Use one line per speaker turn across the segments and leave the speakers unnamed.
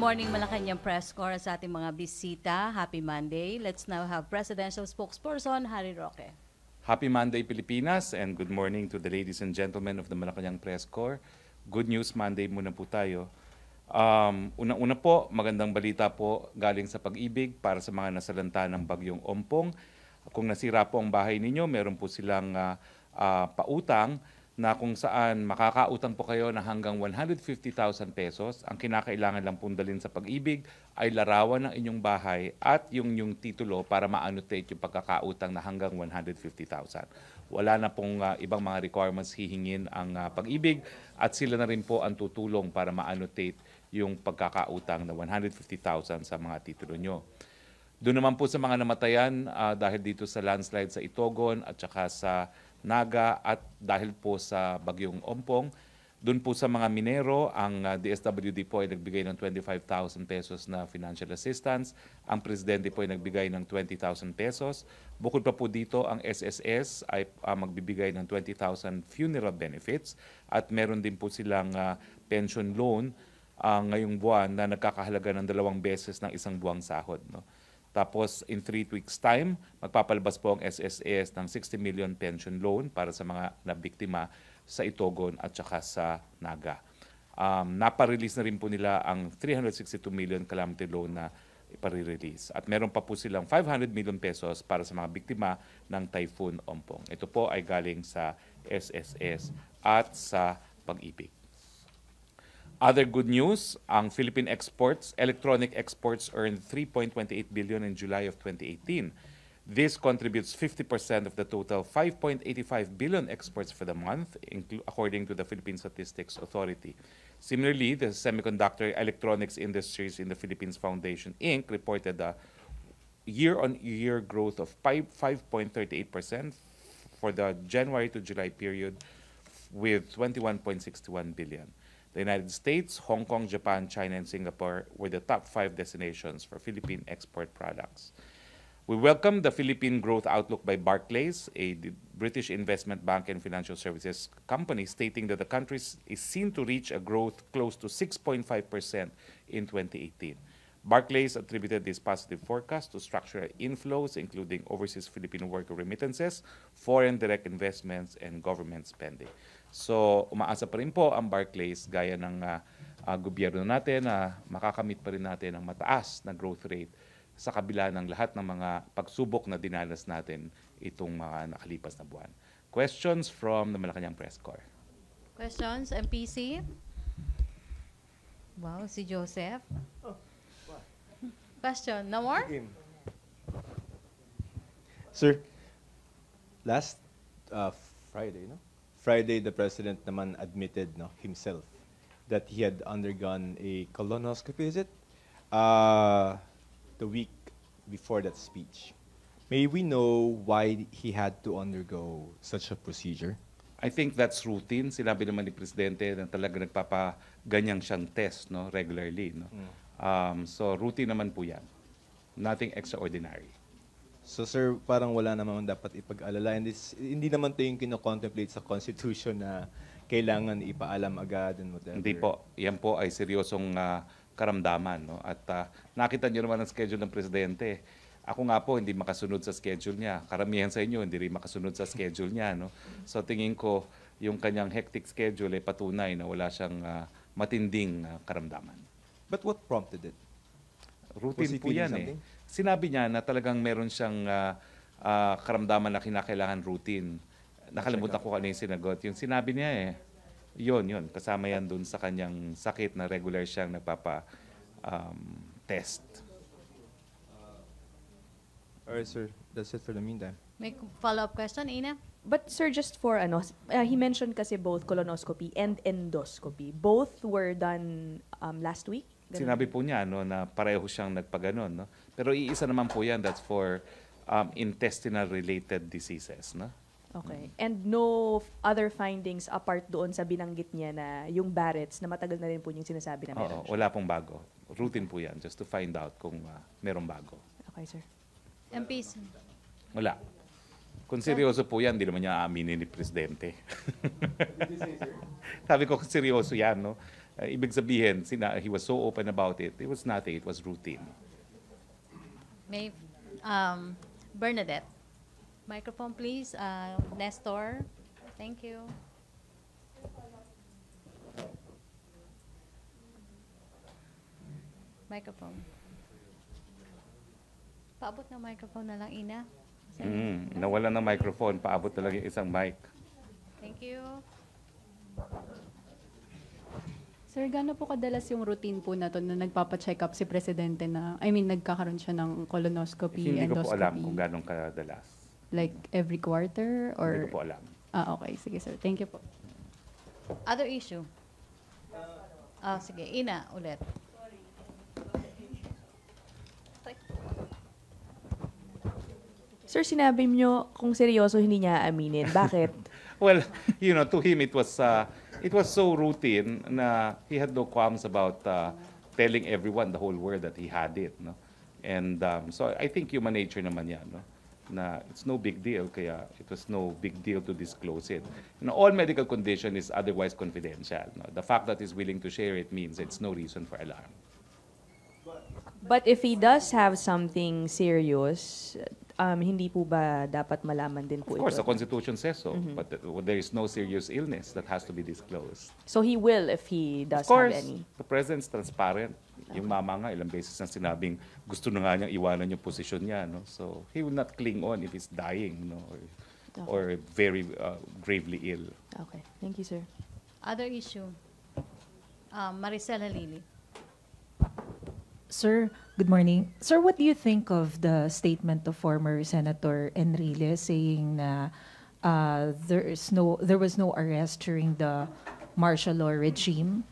morning, Malacanang Press Corps sa ating mga bisita. Happy Monday. Let's now have Presidential Spokesperson Harry Roque.
Happy Monday, Pilipinas, and good morning to the ladies and gentlemen of the Malacanang Press Corps. Good News Monday muna po tayo. Unang-una po, magandang balita po galing sa pag-ibig para sa mga nasalanta ng bagyong Ompong. Kung nasira po ang bahay ninyo, meron po silang pautang na kung saan makakautang po kayo na hanggang 150,000 pesos. Ang kinakailangan lang pong dalhin sa pag-ibig ay larawan ng inyong bahay at yung titulo para ma-annotate yung pagkakautang na hanggang 150,000. Wala na pong ibang mga requirements hihingin ang pag-ibig at sila na rin po ang tutulong para ma-annotate yung pagkakautang na 150,000 sa mga titulo nyo. Doon naman po sa mga namatayan dahil dito sa landslide sa Itogon at saka sa Naga at dahil po sa bagyong Ompong, doon po sa mga minero, ang DSWD po ay nagbigay ng 25,000 pesos na financial assistance. Ang presidente po ay nagbigay ng 20,000 pesos. Bukod pa po dito, ang SSS ay magbibigay ng 20,000 funeral benefits at meron din po silang pension loan ngayong buwan na nagkakahalaga ng 2 beses ng isang buwang sahod. No? Tapos, in 3 weeks' time, magpapalabas po ang SSS ng 60 million pension loan para sa mga nabiktima sa Itogon at saka sa Naga. Naparelease na rin po nila ang 362 million calamity loan na iparirelease. At meron pa po silang 500 million pesos para sa mga biktima ng Typhoon Ompong. Ito po ay galing sa SSS at sa Pag-ibig. Other good news, ang Philippine electronic exports earned 3.28 billion in July of 2018. This contributes 50% of the total 5.85 billion exports for the month, according to the Philippine Statistics Authority. Similarly, the Semiconductor Electronics Industries in the Philippines Foundation, Inc. reported a year-on-year growth of 5.38% for the January to July period with 21.61 billion. The United States, Hong Kong, Japan, China, and Singapore were the top 5 destinations for Philippine export products. We welcome the Philippine Growth Outlook by Barclays, a British investment bank and financial services company, stating that the country is seen to reach a growth close to 6.5% in 2018. Barclays attributed this positive forecast to structural inflows, including overseas Filipino worker remittances, foreign direct investments, and government spending. So, umaasa pa rin po ang Barclays gaya ng gobyerno natin na makakamit pa rin natin ang mataas na growth rate sa kabila ng lahat ng mga pagsubok na dinanas natin itong mga nakalipas na buwan. Questions from the Malacanang Press Corps?
Questions, MPC? Wow, si Joseph. Question, no more?
Sir, last Friday, no? Friday, the President naman admitted himself that he had undergone a colonoscopy, is it? The week before that speech. May we know why he had to undergo such a procedure?
I think that's routine. Sinabi naman ni Presidente na talaga nagpapaganyang siyang test regularly. No? So routine naman po yan. Nothing extraordinary.
So sir, parang wala naman dapat ipag-alala. And hindi naman ito yung kino-contemplate sa Constitution na kailangan ipaalam agad and whatever.
Hindi po. Yan po ay seryosong karamdaman. No? At nakita niyo naman ang schedule ng Presidente. Ako nga po, hindi makasunod sa schedule niya. Karamihan sa inyo, hindi rin makasunod sa schedule niya. No? So tingin ko, yung kanyang hectic schedule ay patunay na wala siyang matinding karamdaman.
But what prompted it?
Routine po yan something? Sinabi niya na talagang meron siyang karamdaman na kinakailangan routine. Nakalimutan ko ano yung sinagot. Yung sinabi niya yun. Kasama yan dun sa kanyang sakit na regular siyang nagpapa-test.
Alright, sir. That's it for the meantime.
May follow-up question, Ina?
But sir, just for he mentioned kasi both colonoscopy and endoscopy. Both were done last week? Ganun.
Sinabi po niya na pareho siyang nagpaganon. No? Pero iisa naman po yan, that's for intestinal-related diseases. No?
Okay. And no other findings apart doon sa binanggit niya na yung Barrett's na matagal na rin po yung sinasabi na meron.
Wala pong bago. Routine po yan, just to find out kung merong bago.
Okay, sir.
MPC?
Wala. Kung seryoso po yan, di naman niya aaminin ni Presidente. Sabi ko, kung seryoso yan, no? Ibig sabihin, he was so open about it. It was nothing. It was routine.
May, Bernadette. Microphone, please. Nestor. Thank you. Microphone. Paabot ng microphone na lang, Ina.
Nawala ng microphone. Paabot na lang yung isang mic.
Thank you.
Sir, gaano po kadalas yung routine po na to na nagpapacheck up si Presidente na, nagkakaroon siya ng colonoscopy,
Hindi ko po
endoscopy?
alam kung gano'ng kadalas.
Like every quarter? Or...
Hindi ko po alam.
Okay. Sige, sir. Thank you po.
Other issue. Sige, Ina, ulit.
Sir, sinabi niyo kung seryoso hindi niya aminin. Bakit?
Well, to him it was so routine na he had no qualms about telling everyone, the whole world, that he had it, no? And so I think human nature naman yan, no? Na it's no big deal, kaya it was no big deal to disclose it. All medical condition is otherwise confidential, no? The fact that he's willing to share it means it's no reason for alarm.
But if he does have something serious, hindi po ba dapat malaman din po
Of course,
ito?
the Constitution says so, but there is no serious illness that has to be disclosed.
So he will if he does
Of course,
have any?
the President's transparent. Yung mama nga, ilang beses na sinabing gusto na nga niyang iwanan yung posisyon niya. No? So he will not cling on if he's dying, no? Or very gravely ill.
Okay. Thank you, sir.
Other issue. Maricela Lili.
Sir, good morning. Sir, what do you think of the statement of former Senator Enrile saying na there was no arrest during the martial law regime?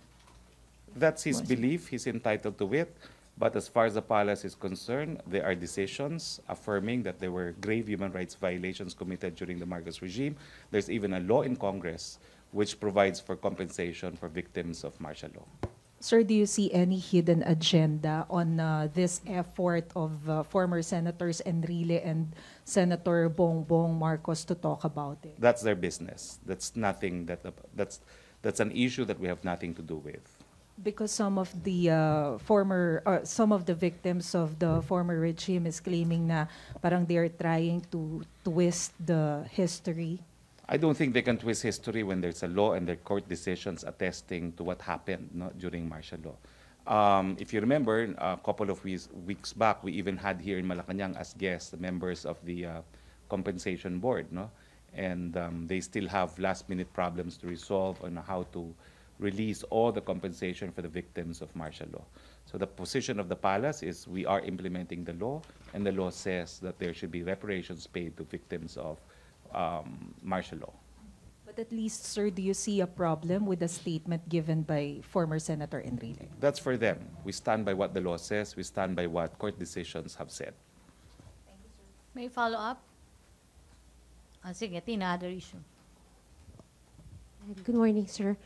That's his belief. He's entitled to it. But as far as the palace is concerned, there are decisions affirming that there were grave human rights violations committed during the Marcos regime. There's even a law in Congress which provides for compensation for victims of martial law.
Sir, do you see any hidden agenda on this effort of former Senators Enrile and Senator Bongbong Marcos to talk about it?
That's their business. That's nothing that's an issue that we have nothing to do with.
Because some of the some of the victims of the former regime is claiming na parang they are trying to twist the history.
I don't think they can twist history when there's a law and there are court decisions attesting to what happened, no, during martial law. If you remember, a couple of weeks back, we even had here in Malacanang as guests the members of the compensation board, no? And they still have last-minute problems to resolve on how to release all the compensation for the victims of martial law. So the position of the palace is we are implementing the law, and the law says that there should be reparations paid to victims of martial law.
But at least, sir, do you see a problem with the statement given by former Senator Enrile?
That's for them. We stand by what the law says. We stand by what court decisions have said.
May follow up? Sige, Tina, other issue.
Good morning, sir.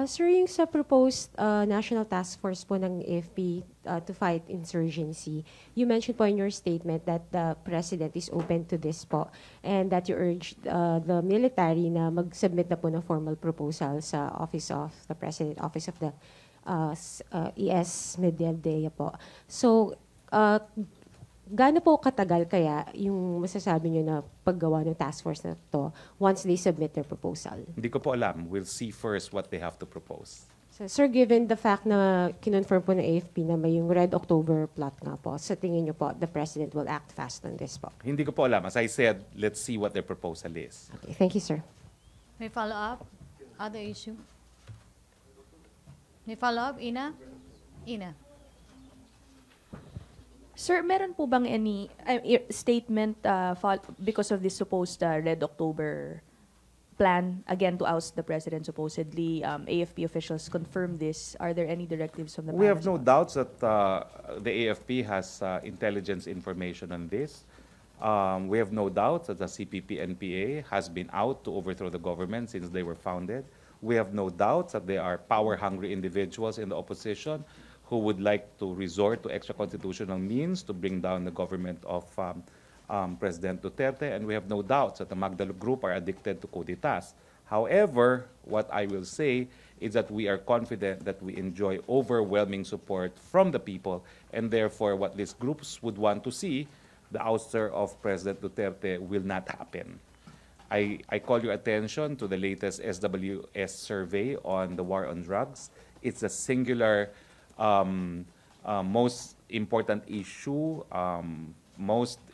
Sir, yung sa proposed National Task Force po ng AFP to fight insurgency, you mentioned po in your statement that the President is open to this po and that you urged the military na mag-submit na po ng formal proposal sa Office of the President, Office of the ES Medialdea po. So, gaano po katagal kaya yung masasabi nyo na paggawa ng task force na to once they submit their proposal?
Hindi ko po alam. We'll see first what they have to propose.
So, sir, given the fact na kinonfirm po ng AFP na may yung Red October plot nga po, sa tingin nyo po, the President will act fast on this po?
Hindi ko po alam. As I said, let's see what their proposal is.
Okay, thank you, sir.
May follow up? Other issue? May follow up? Ina? Ina.
Sir, meron po bang any statement because of this supposed Red October plan, again, to oust the president, supposedly? AFP officials confirmed this. Are there any directives from the
We have
palace
no
on
doubts that the AFP has intelligence information on this. We have no doubts that the CPP-NPA has been out to overthrow the government since they were founded. We have no doubts that there are power-hungry individuals in the opposition who would like to resort to extra-constitutional means to bring down the government of President Duterte, and we have no doubts that the Magdalo group are addicted to coup d'etats. However, what I will say is that we are confident that we enjoy overwhelming support from the people, and therefore what these groups would want to see, the ouster of President Duterte, will not happen. I call your attention to the latest SWS survey on the war on drugs. It's a singular, most important issue.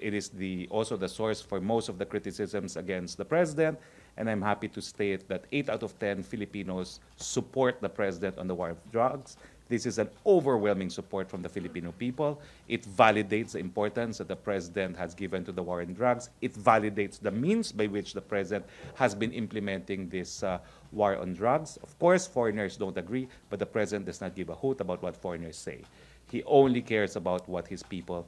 It is also the source for most of the criticisms against the president. And I'm happy to state that 8 out of 10 Filipinos support the president on the war on drugs. This is an overwhelming support from the Filipino people. It validates the importance that the president has given to the war on drugs. It validates the means by which the president has been implementing this war on drugs. Of course, foreigners don't agree, but the president does not give a hoot about what foreigners say. He only cares about what his people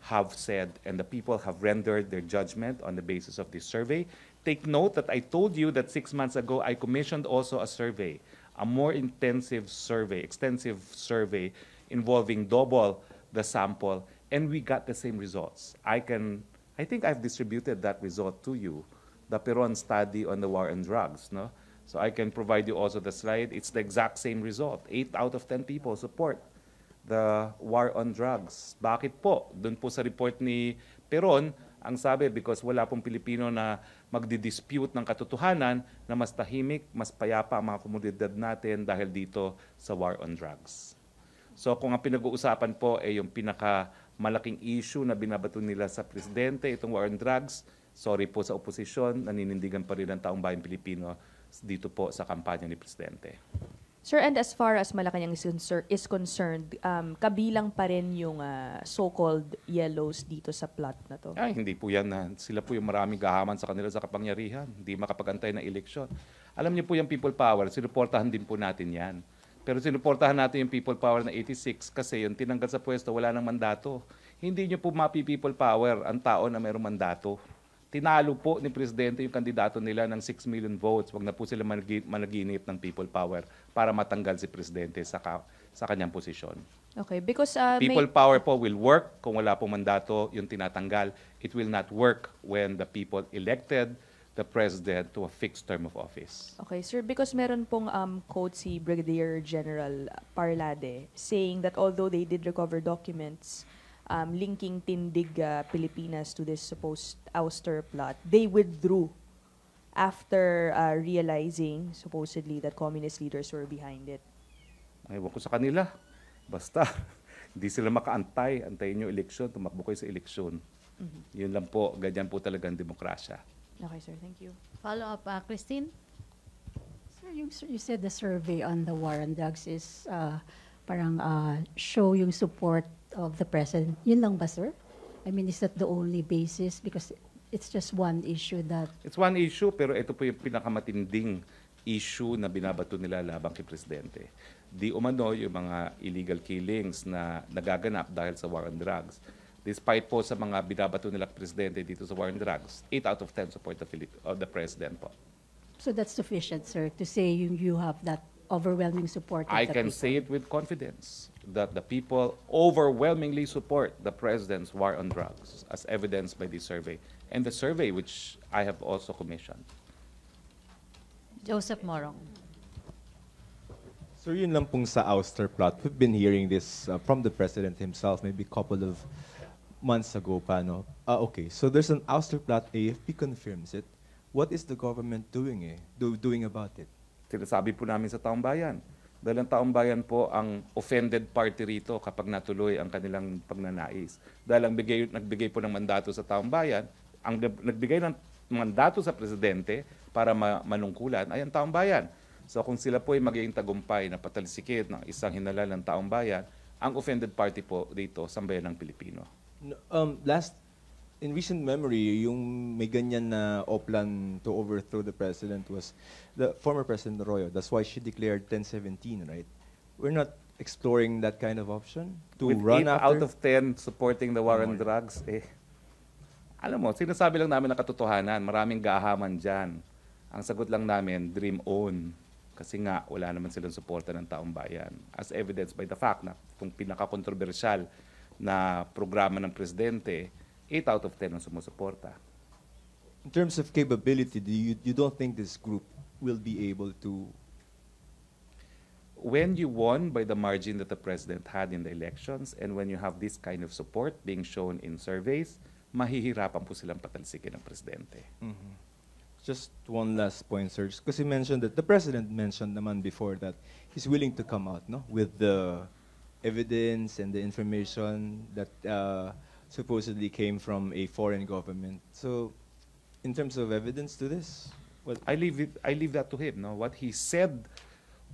have said, and the people have rendered their judgment on the basis of this survey. Take note that I told you that 6 months ago I commissioned also a survey, a more intensive survey, extensive survey involving double the sample, and we got the same results. I think I've distributed that result to you, the Peron study on the war on drugs, no? So I can provide you also the slide. It's the exact same result. 8 out of 10 people support the war on drugs. Bakit po? Doon po sa report ni Peron, ang sabi, because wala pong Pilipino na magdidispute ng katotohanan na mas tahimik, mas payapa ang mga komunidad natin dahil dito sa war on drugs. So kung ang pinag-uusapan po ay yung pinakamalaking issue na binabato nila sa presidente, itong war on drugs, sorry po sa oposisyon, naninindigan pa rin ang taong bayang Pilipino dito po sa kampanya ni presidente.
Sir, and as far as Malacanang is concerned, kabilang pa rin yung so-called yellows dito sa plot na to?
Ay, hindi po yan. Sila po yung maraming gahaman sa kanila sa kapangyarihan. Hindi makapag-antay ng eleksyon. Alam niyo po yung people power, sinuportahan din po natin yan. Pero sinuportahan natin yung people power na 86 kasi yung tinanggal sa pwesto, wala nang mandato. Hindi niyo po mapi-people power ang tao na mayroong mandato. Tinalo po ni Presidente yung kandidato nila ng 6 million votes. Wag na po sila managinip ng people power para matanggal si Presidente sa kanyang posisyon.
Okay, because
people power po will work kung wala pong mandato yung tinatanggal. It will not work when the people elected the President to a fixed term of office.
Okay, sir, because meron pong quote si Brigadier General Parlade saying that although they did recover documents linking Tindig Pilipinas to this supposed ouster plot, they withdrew after realizing supposedly that communist leaders were behind it.
Ewan ko sa kanila. Basta, hindi sila makaantay. Antayin nyo eleksyon, tumakbo kayo sa eleksyon. Yun lang po, ganyan po talagang demokrasya.
Okay, sir. Thank you.
Follow up, Christine?
Sir, you said the survey on the war on drugs is parang show yung support of the president. Yun lang ba, sir? I mean, is that the only basis? Because it's just one issue that...
It's one issue, pero ito po yung pinakamatinding issue na binabato nila labang kay Presidente. Di umano yung mga illegal killings na nagaganap dahil sa war on drugs. Despite po sa mga binabato nila kay Presidente dito sa war on drugs, 8 out of 10 support the President po.
So that's sufficient, sir, to say you have that overwhelming support of
I
the
can
people.
say it with confidence that the people overwhelmingly support the President's war on drugs, as evidenced by this survey, and the survey which I have also commissioned.
Joseph Morong.
So yun lang pong sa ouster plot. We've been hearing this from the President himself maybe a couple of months ago pa, no? Okay, so there's an ouster plot, AFP confirms it. What is the government doing doing about it?
Sinasabi po namin sa taong bayan. Dahil ang taong bayan po ang offended party rito kapag natuloy ang kanilang pagnanais. Dahil nagbigay po ng mandato sa taong bayan, ang nagbigay ng mandato sa presidente para manungkulan ay ang taong bayan. So kung sila po ay magiging tagumpay na patalisikid ng isang hinala ng taong bayan, ang offended party po dito, sambayan ng Pilipino.
In recent memory, yung may ganyan na plan to overthrow the president was the former President Roque. That's why she declared 1017, right? We're not exploring that kind of option to
With
run
8
after.
out of 10 supporting the war on drugs, alam mo, sinasabi lang namin ang katotohanan, maraming gahaman dyan. Ang sagot lang namin, dream on. Kasi nga, wala naman silang suporta ng taong bayan. As evidenced by the fact na kung pinaka-controversial na programa ng presidente, 8 out of 10 ang sumusuporta.
In terms of capability, you don't think this group will be able to
when you won by the margin that the president had in the elections and when you have this kind of support being shown in surveys, mahihirapan po silang patalsikin ng presidente.
Just one last point, sir. Because you mentioned that the president mentioned naman before that he's willing to come out, no, with the evidence and the information that supposedly came from a foreign government. So, in terms of evidence to this, what?
I leave that to him. No, what he said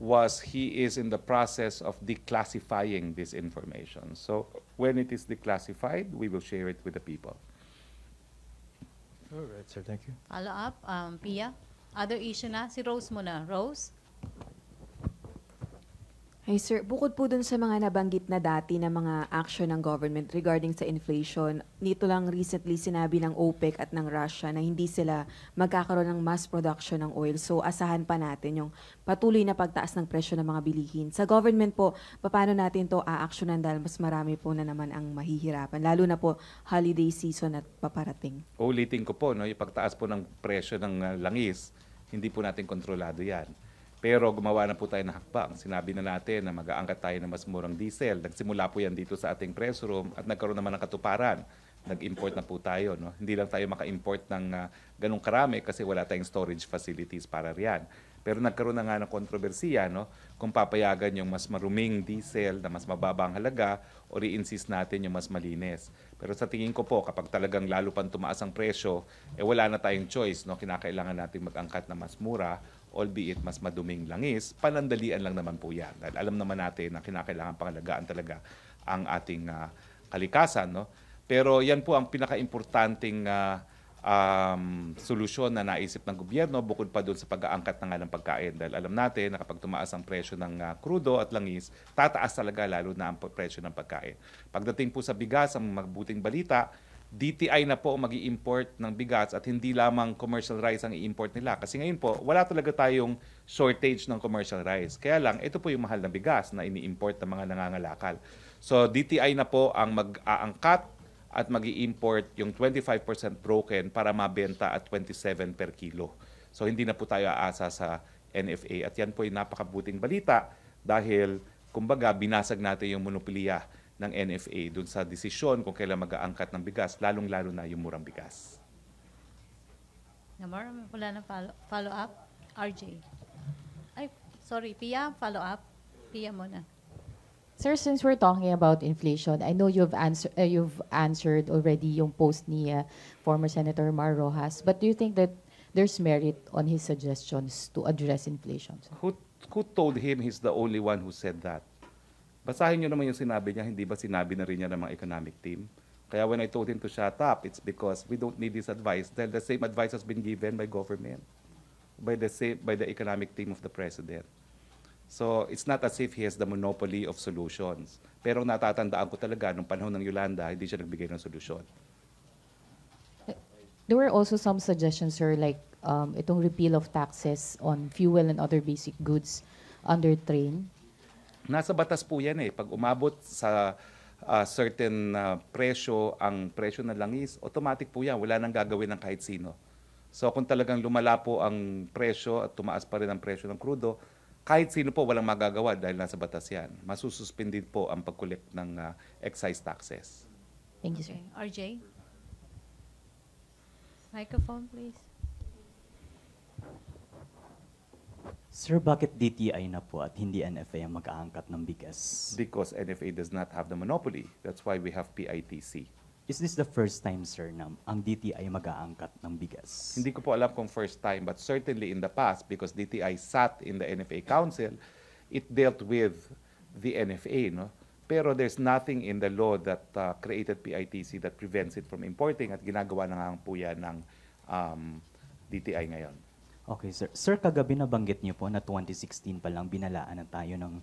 was he is in the process of declassifying this information. So when it is declassified, we will share it with the people.
All right, sir. Thank you.
Follow up, Pia. Other issue na, si Rose muna. Rose?
Hey sir, bukod po dun sa mga nabanggit na dati na mga action ng government regarding sa inflation, nito lang recently sinabi ng OPEC at ng Russia na hindi sila magkakaroon ng mass production ng oil. So asahan pa natin yung patuloy na pagtaas ng presyo ng mga bilihin. Sa government po, paano natin to aaksyonan dahil mas marami po na naman ang mahihirapan, lalo na po holiday season at paparating.
Ulitin ko po, no, yung pagtaas po ng presyo ng langis, hindi po natin kontrolado yan. Pero gumawa na po tayo ng hakbang. Sinabi na natin na mag-aangkat tayo ng mas murang diesel. Nagsimula po yan dito sa ating press room at nagkaroon naman ng katuparan. Nag-import na po tayo. No? Hindi lang tayo maka-import ng ganong karami kasi wala tayong storage facilities para riyan. Pero nagkaroon na nga ng kontrobersiya, no? Kung papayagan yung mas maruming diesel na mas mababang halaga o i-insist natin yung mas malinis. Pero sa tingin ko po, kapag talagang lalo pang tumaas ang presyo, wala na tayong choice. No? Kinakailangan natin mag-angkat na mas mura, albeit mas maduming langis, panandalian lang naman po yan. Dahil alam naman natin na kinakailangan pangalagaan talaga ang ating kalikasan. No? Pero yan po ang pinaka-importanting solusyon na naisip ng gobyerno bukod pa doon sa pag-aangkat na nga ng pagkain. Dahil alam natin na kapag tumaas ang presyo ng krudo at langis, tataas talaga lalo na ang presyo ng pagkain. Pagdating po sa bigas, ang mabuting balita, DTI na po mag-i-import ng bigas at hindi lamang commercial rice ang i-import nila. Kasi ngayon po, wala talaga tayong shortage ng commercial rice. Kaya lang, ito po yung mahal na bigas na ini-import ng mga nangangalakal. So DTI na po ang mag-aangkat at mag-i-import yung 25% broken para mabenta at 27 per kilo. So hindi na po tayo aasa sa NFA. At yan po yung napakabuting balita dahil, kumbaga, binasag natin yung monopolya ng NFA dun sa desisyon kung kailan mag-aangkat ng bigas, lalong-lalo na yung murang bigas.
Namar, wala na follow-up? RJ? Ay, sorry, Pia, follow-up? Pia muna.
Sir, since we're talking about inflation, I know you've answered already yung post ni former Senator Mar Rojas, but do you think that there's merit on his suggestions to address inflation?
Who told him he's the only one who said that? Basahin nyo naman yung sinabi niya, hindi ba sinabi na rin niya ng mga economic team? Kaya when I told him to shut up, it's because we don't need this advice. Dahil the same advice has been given by government, by the economic team of the president. So it's not as if he has the monopoly of solutions. Pero natatandaan ko talaga, nung panahon ng Yolanda, hindi siya nagbigay ng solusyon.
There were also some suggestions, sir, like itong repeal of taxes on fuel and other basic goods under train.
Nasa batas po yan eh. Pag umabot sa certain presyo, ang presyo ng langis, automatic po yan. Wala nang gagawin ng kahit sino. So kung talagang lumala po ang presyo at tumaas pa rin ang presyo ng krudo, kahit sino po walang magagawa dahil nasa batas yan. Masususpended po ang pag-collect ng excise taxes.
Thank you, sir.
Okay. RJ? Microphone, please.
Sir, bakit DTI na po at hindi NFA ang mag-aangkat ng bigas?
Because NFA does not have the monopoly. That's why we have PITC.
Is this the first time, sir, na ang DTI mag-aangkat ng bigas?
Hindi ko po alam kung first time, but certainly in the past, because DTI sat in the NFA Council, it dealt with the NFA, no? Pero there's nothing in the law that created PITC that prevents it from importing at ginagawa na nga po yan ng DTI ngayon.
Okay, sir. Sir, kagabi nabanggit niyo po na 2016 pa lang binalaan na tayo ng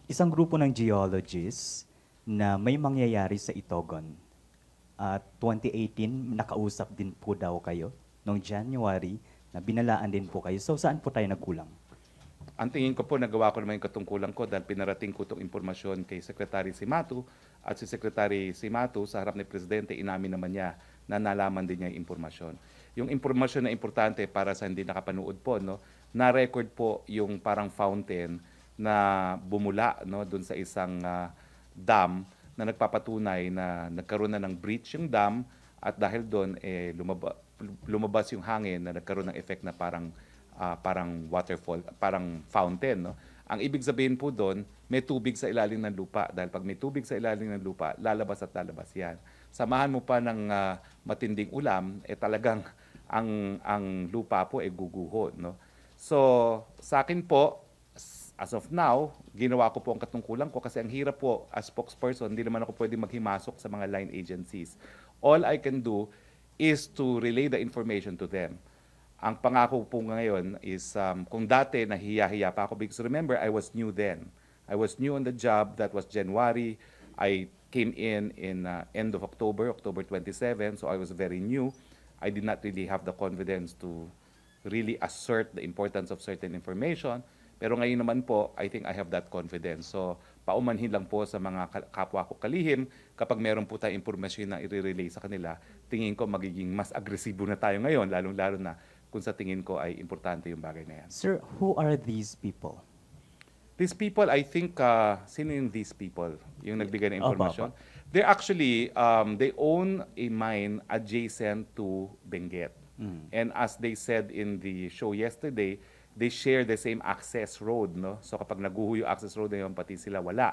isang grupo ng geologists na may mangyayari sa Itogon. At 2018, nakausap din po daw kayo noong January na binalaan din po kayo. So, saan po tayo nagkulang?
Ang tingin ko po, nagawa ko naman yung katungkulan ko dahil pinarating ko itong impormasyon kay Secretary Simatu at si Secretary Simatu sa harap ni Presidente, inamin naman niya na nalaman din niya yung impormasyon. Yung impormasyon na importante para sa hindi nakapanood po, no, na-record po yung parang fountain na bumula, no, doon sa isang dam na nagpapatunay na nagkaroon na ng breach yung dam at dahil doon lumabas yung hangin na nagkaroon ng effect na parang waterfall, parang fountain, no? Ang ibig sabihin po doon, may tubig sa ilalim ng lupa. Dahil pag may tubig sa ilalim ng lupa, lalabas at lalabas yan. Samahan mo pa ng matinding ulam, talagang ang lupa po guguho, no? So, sa akin po, as of now, ginawa ko po ang katungkulan ko kasi ang hirap po as spokesperson, hindi naman ako pwede maghimasok sa mga line agencies. All I can do is to relay the information to them. Ang pangako po ngayon is kung dati nahiya-hiya pa ako, because remember, I was new then. I was new on the job. That was January. I came in end of October 27, so I was very new. I did not really have the confidence to really assert the importance of certain information. Pero ngayon naman po, I think I have that confidence. So, paumanhin lang po sa mga kapwa ko kalihim, kapag meron po tayong impormasyon na i-relay sa kanila, tingin ko magiging mas agresibo na tayo ngayon, lalong-lalo na kung sa tingin ko ay importante yung bagay na yan.
Sir, who are these people?
These people, I think, sino yung these people? Yung nagbigay ng impormasyon? They're actually, they own a mine adjacent to Benguet. And as they said in the show yesterday, they share the same access road, no? So kapag naguho yung access road na yun, pati sila wala.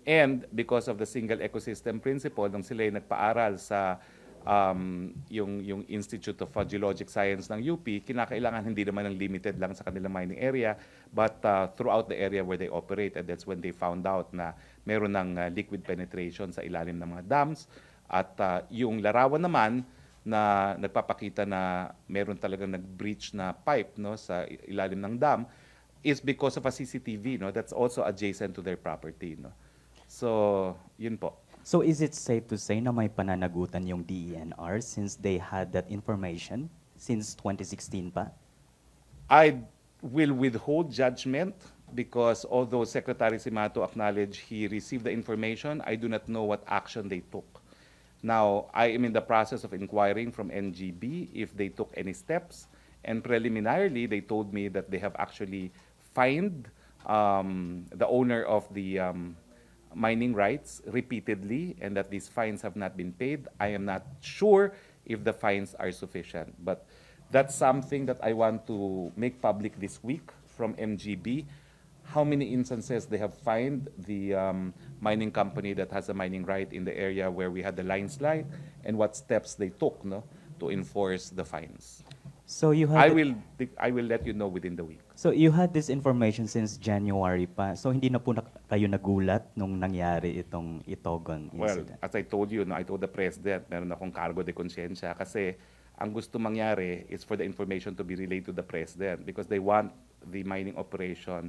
And because of the single ecosystem principle, nung sila yung nagpaaral sa yung Institute of Geologic Science ng UP, kinakailangan hindi naman ng limited lang sa kanilang mining area, but throughout the area where they operate. And that's when they found out na meron ng liquid penetration sa ilalim ng mga dams. At yung larawan naman, na nagpapakita na meron talagang nag-breach na pipe, no, sa ilalim ng dam is because of a CCTV, no, that's also adjacent to their property, no. So, yun po.
So is it safe to say na may pananagutan yung DENR since they had that information since 2016 pa?
I will withhold judgment because although Secretary Simato acknowledged he received the information, I do not know what action they took. Now, I am in the process of inquiring from NGB if they took any steps, and preliminarily, they told me that they have actually fined the owner of the mining rights repeatedly, and that these fines have not been paid. I am not sure if the fines are sufficient, but that's something that I want to make public this week from MGB. How many instances they have fined the mining company that has a mining right in the area where we had the landslide, and what steps they took, no, to enforce the fines.
So you had
I will let you know within the week.
So you had this information since January pa. So hindi na po kayo nagulat nung nangyari itong Itogon incident?
Well, as I told you, no, I told the President, meron akong cargo de consciensya kasi ang gusto mangyari is for the information to be relayed to the President because they want the mining operation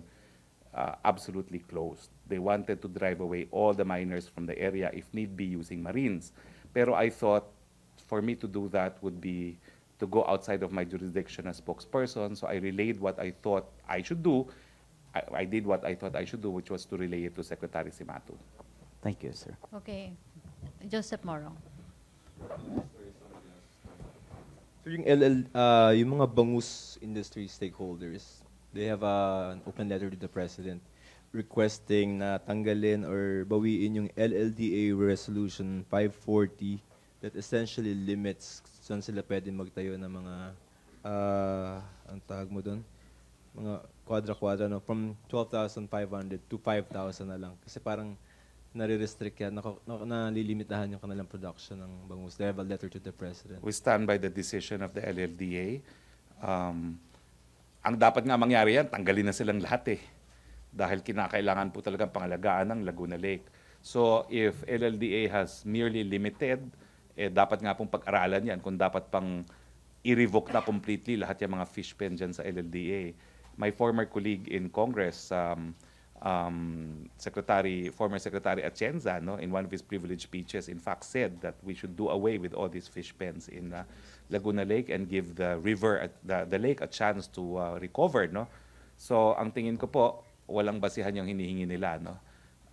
absolutely closed. They wanted to drive away all the miners from the area, if need be, using Marines. Pero I thought for me to do that would be to go outside of my jurisdiction as spokesperson, so I relayed what I thought I should do. I did what I thought I should do, which was to relay it to Secretary Simato.
Thank you, sir.
Okay. Joseph Morong.
So yung mga bangus industry stakeholders, they have an open letter to the President requesting na tanggalin or bawiin yung LLDA Resolution 540 that essentially limits saan sila pwede magtayo ng mga, ang tawag mo doon, mga kwadra-kwadra, no? From 12,500 to 5,000 na lang. Kasi parang nare-restrict yan, nalilimitahan yung kanilang production ng bangus. They have a letter to the President.
We stand by the decision of the LLDA. Ang dapat nga mangyari yan, tanggalin na silang lahat dahil kinakailangan po talagang pangalagaan ng Laguna Lake. So if LLDA has merely limited, dapat nga pong pag-aralan yan kung dapat pang i-revoke na completely lahat yung mga fish pen dyan sa LLDA. My former colleague in Congress, former Secretary Atienza, no, in one of his privileged speeches, in fact said that we should do away with all these fish pens in Laguna Lake and give the river, the lake a chance to recover, no. So ang tingin ko po, walang basihan yung hinihingi nila, no.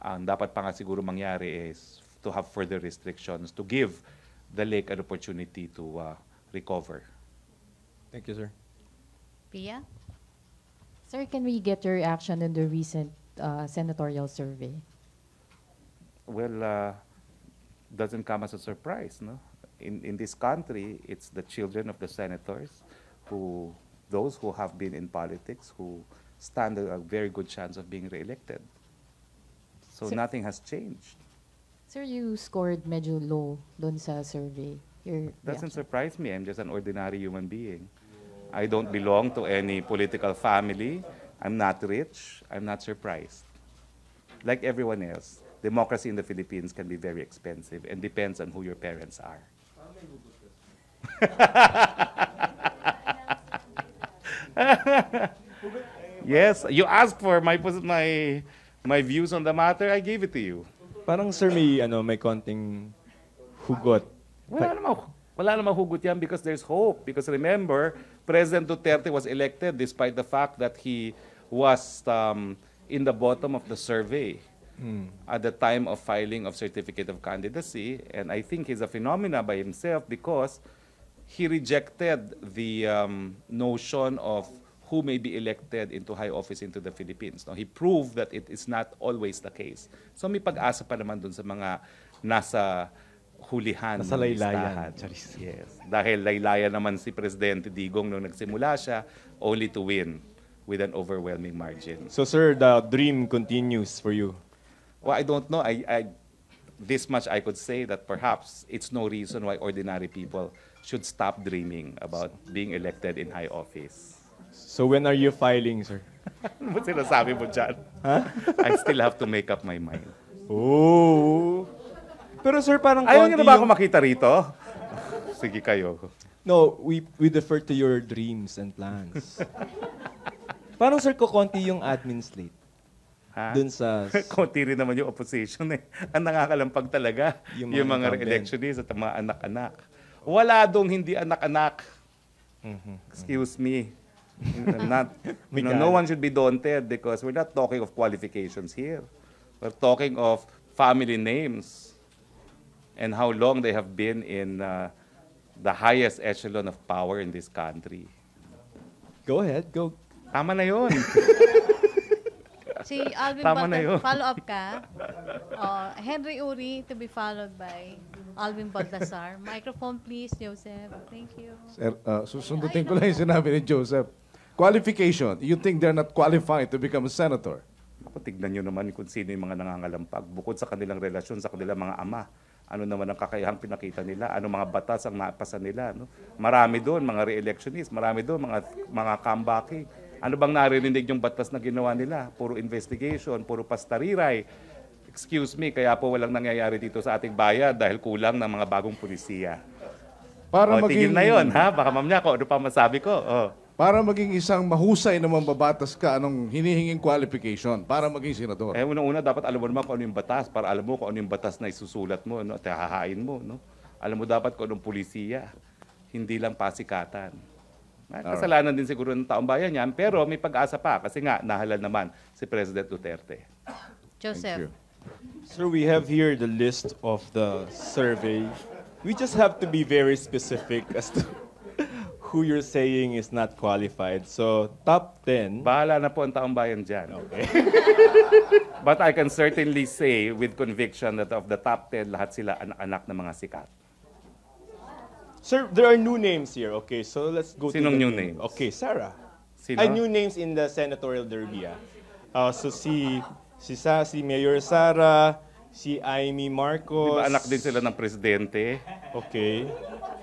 Ang dapat pa nga siguro mangyari is to have further restrictions to give the lake an opportunity to recover.
Thank you, sir.
Pia?
Sir, can we get your reaction on the recent senatorial survey?
Well, doesn't come as a surprise, no? In this country, it's the children of the senators those who have been in politics who stand a very good chance of being reelected. So
Sir-
nothing has changed.
Sir, you scored medyo low doon sa survey. Your
Doesn't
reaction?
surprise me. I'm just an ordinary human being. I don't belong to any political family. I'm not rich. I'm not surprised. Like everyone else, democracy in the Philippines can be very expensive and depends on who your parents are. Yes, you asked for my views on the matter. I gave it to you.
Parang sir may konting hugot.
Wala namang hugot yan because there's hope. Because remember, President Duterte was elected despite the fact that he was in the bottom of the survey at the time of filing of certificate of candidacy. And I think he's a phenomena by himself because he rejected the notion of who may be elected into high office into the Philippines. No, he proved that it is not always the case. So may pag-asa pa naman dun sa mga nasa hulihan.
Nasa
ng
laylayan.
listahan. Yes. Dahil laylayan naman si Presidente Digong nung nagsimula siya, only to win with an overwhelming margin.
So sir, the dream continues for you.
Well, I don't know. This much I could say that perhaps it's no reason why ordinary people should stop dreaming about being elected in high office.
So when are you filing, sir?
Ano ba sinasabi mo dyan? I still have to make up my mind.
Oh. Pero sir, parang
Ayaw niyo na ba ako
yung-
makita rito? Sige kayo.
No, we defer to your dreams and plans. Parang sir, kukonti yung admin slate.
Ha?
Dun sa...
Konti rin naman yung opposition eh. Ang nakakalampag talaga
Yung
yung
mga
mga
incumbent.
re-electionists at ang mga anak-anak. Wala dong hindi anak-anak. Excuse me. No one should be daunted because we're not talking of qualifications here. We're talking of family names and how long they have been in the highest echelon of power in this country.
Go ahead, go.
Tama na yun.
Si Alvin
Tama na yun.
follow up ka. Henry Uri to be followed by Alvin Baltasar. Microphone please, Joseph. Thank you.
Sir, susundutin ko lang yung sinabi ni Joseph. Qualification, you think they're not qualified to become a senator?
Ako, tignan nyo naman kung sino yung mga nangangalampag. Bukod sa kanilang relasyon sa kanilang mga ama, ano naman ang kakayahang pinakita nila, ano mga batas ang napasa nila. No? Marami doon, mga re-electionists, marami doon, mga comebacking. Ano bang narinig yung batas na ginawa nila? Puro investigation, puro pastariray. Excuse me, kaya po walang nangyayari dito sa ating bayan dahil kulang ng mga bagong pulisiya.
Para
Tigil na yun, ha? Baka mamaya ko, ano pa masabi ko?
Para maging isang mahusay na mambabatas ka, anong hinihinging qualification para maging senador?
Unang-una, dapat alam mo naman kung ano yung batas, para alam mo kung ano yung batas na isusulat mo, no? At hahain mo. No? Alam mo dapat kung anong pulisiya, hindi lang pasikatan. Kasalanan din siguro ng taong bayan yan, pero may pag-asa pa kasi nga nahalal naman si President Duterte.
Joseph.
Sir, we have here the list of the survey. We just have to be very specific as to who you're saying is not qualified. So, top 10.
Bahala na po ang taong bayan dyan. Okay. But I can certainly say with conviction that of the top 10, lahat sila anak-anak ng mga sikat.
Sir, there are new names here. Okay, so let's go to
Sinong
the
new names?
Okay, Sarah.
Sino?
New names in the senatorial derby. So si Mayor Sara, si Amy Marcos.
Diba anak din sila ng presidente?
Okay.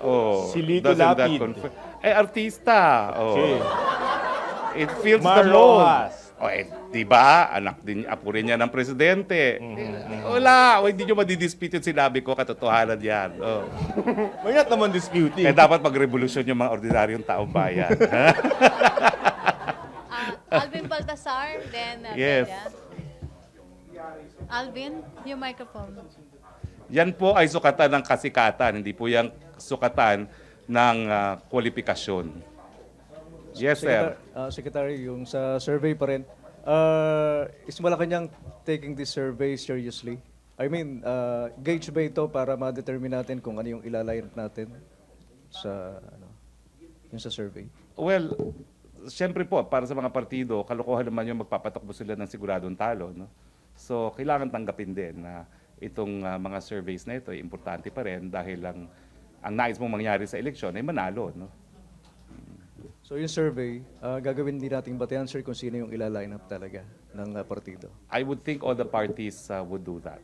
Oh,
Si Lito
doesn't that
Lapid.
artista. Oh.
Okay.
It feels
Mar
the mold.
Rojas.
Diba? Anak din, apo rin niya ng presidente. Wala. Hindi nyo madidispute yung sinabi ko. Katotohanan yan. Oh.
We're not naman disputing.
Kaya dapat mag-revolusyon yung mga ordinaryong taong bayan.
Alvin Baltasar, then
Yes.
Alvin, your microphone.
Yan po ay sukatan ng kasikatan. Hindi po yan sukatan ng kwalifikasyon. Yes, sir.
Secretary, yung sa survey pa rin, is Malacanang taking this survey seriously? I mean, gauge ba ito para ma-determine natin kung ano yung ilalayat natin sa, yung sa survey?
Well, Siyempre po, para sa mga partido, kalokohan naman yung magpapatakbo sila ng siguradong talo. No? So, kailangan tanggapin din na itong mga surveys na ito ay importante pa rin dahil ang nais mong mangyari sa eleksyon ay manalo. No?
So yung survey, gagawin din nating batayan, sir, kung sino yung ila-line up talaga ng partido.
I would think all the parties would do that.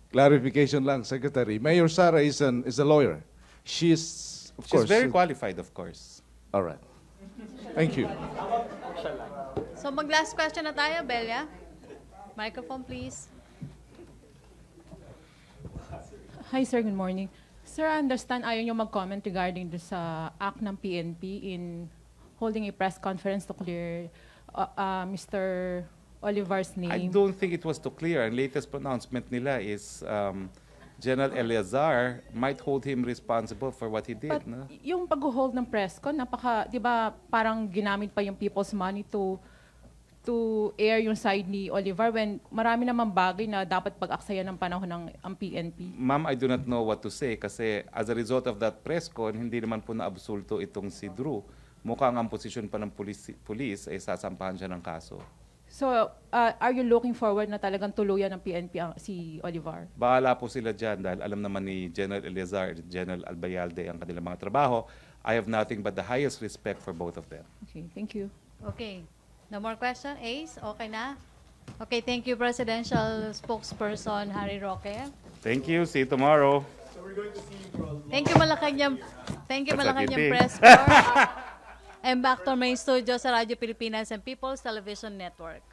Clarification lang, Secretary. Mayor Sara is a lawyer. She's, of course.
She's very qualified, of course.
All right. Thank you.
So mag-last question na tayo, Belia. Microphone, please.
Hi, sir. Good morning. Sir, I understand ayaw nyo mag-comment regarding sa act ng PNP in holding a press conference to clear Mr. Olivar's name.
I don't think it was too clear. Ang latest pronouncement nila is General Eleazar might hold him responsible for what he did.
But
No?
yung pag-hold ng press con, di ba parang ginamit pa yung people's money to air yung side ni Olivar when marami namang bagay na dapat pag-aksaya ng panahon ng PNP.
Ma'am, I do not know what to say kasi as a result of that press con, hindi naman po naabsulto itong si Drew. Mukhang ang posisyon pa ng police ay sasampahan siya ng kaso.
So, are you looking forward na talagang tuluyan ng PNP si Olivar?
Bahala po sila dyan dahil alam naman ni General Eleazar at General Albayalde ang kanilang mga trabaho. I have nothing but the highest respect for both of them.
Okay, thank you.
Okay. No more question? Ace, okay na? Okay, thank you, Presidential Spokesperson Harry Roque.
Thank you. See you tomorrow.
So we're going to see you, bro. Thank you, Malacanang
Masakiti.
Press Corps. And back to main studio sa Radyo Pilipinas and People's Television Network.